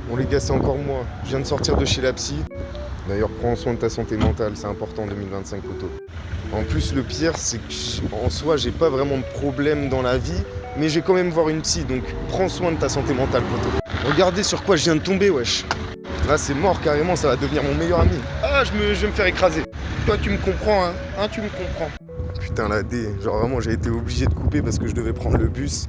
Bon les gars, c'est encore moi. Je viens de sortir de chez la psy. D'ailleurs, prends soin de ta santé mentale, c'est important en 2025, poteau. En plus, le pire, c'est qu'en soi, j'ai pas vraiment de problème dans la vie, mais j'ai quand même voir une psy, donc prends soin de ta santé mentale, poteau. Regardez sur quoi je viens de tomber, wesh. Là, c'est mort carrément, ça va devenir mon meilleur ami. Ah, je vais me faire écraser. Toi, tu me comprends, hein. Hein, tu me comprends. Putain, la D, genre vraiment, j'ai été obligé de couper parce que je devais prendre le bus.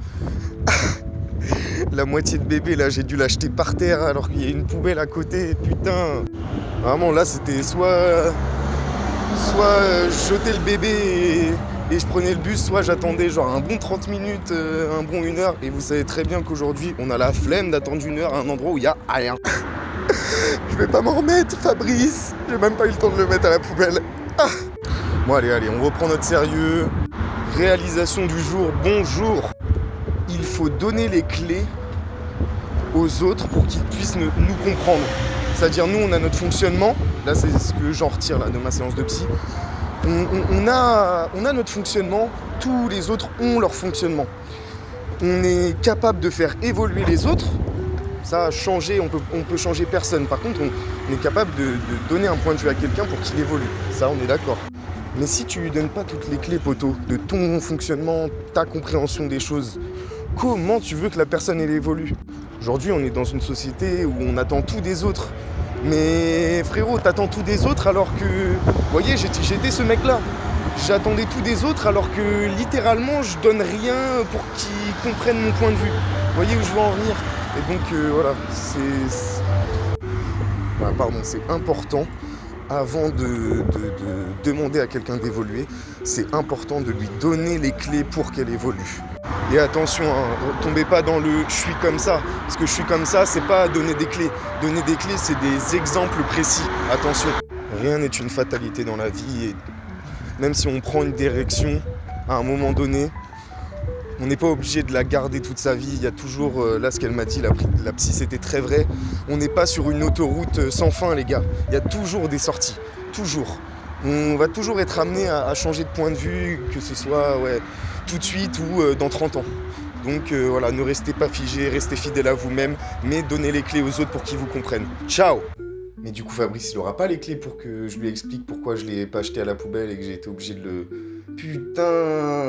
La moitié de bébé, là, j'ai dû l'acheter par terre alors qu'il y a une poubelle à côté. Putain. Vraiment, là, c'était soit je jetais le bébé et je prenais le bus, soit j'attendais genre un bon 30 minutes, un bon 1 heure. Et vous savez très bien qu'aujourd'hui, on a la flemme d'attendre 1 heure à un endroit où il y a rien. Je vais pas m'en remettre, Fabrice. J'ai même pas eu le temps de le mettre à la poubelle. Ah. Bon, allez, on reprend notre sérieux. Réalisation du jour, bonjour. Il faut donner les clés aux autres pour qu'ils puissent nous comprendre. C'est-à-dire, nous, on a notre fonctionnement. Là, c'est ce que j'en retire là, de ma séance de psy. On a notre fonctionnement. Tous les autres ont leur fonctionnement. On est capable de faire évoluer les autres. Ça, changer, on peut changer personne. Par contre, on est capable de donner un point de vue à quelqu'un pour qu'il évolue. Ça, on est d'accord. Mais si tu lui donnes pas toutes les clés, poteau, de ton fonctionnement, ta compréhension des choses, comment tu veux que la personne elle évolue? Aujourd'hui, on est dans une société où on attend tout des autres. Mais frérot, t'attends tout des autres alors que... Vous voyez, j'étais ce mec-là. J'attendais tout des autres alors que littéralement, je donne rien pour qu'ils comprennent mon point de vue. Vous voyez où je veux en venir? Et donc, voilà, c'est important. Avant de demander à quelqu'un d'évoluer, c'est important de lui donner les clés pour qu'elle évolue. Et attention, hein, tombez pas dans le « je suis comme ça ». Parce que « je suis comme ça », c'est pas donner des clés. Donner des clés, c'est des exemples précis. Attention, rien n'est une fatalité dans la vie. Et même si on prend une direction, à un moment donné, on n'est pas obligé de la garder toute sa vie. Il y a toujours, là ce qu'elle m'a dit, la psy, c'était très vrai. On n'est pas sur une autoroute sans fin, les gars. Il y a toujours des sorties, toujours. On va toujours être amené à changer de point de vue, que ce soit tout de suite ou dans 30 ans. Donc voilà, ne restez pas figés, restez fidèles à vous-même, mais donnez les clés aux autres pour qu'ils vous comprennent. Ciao! Mais du coup, Fabrice, il aura pas les clés pour que je lui explique pourquoi je l'ai pas acheté à la poubelle et que j'ai été obligé de le... Putain!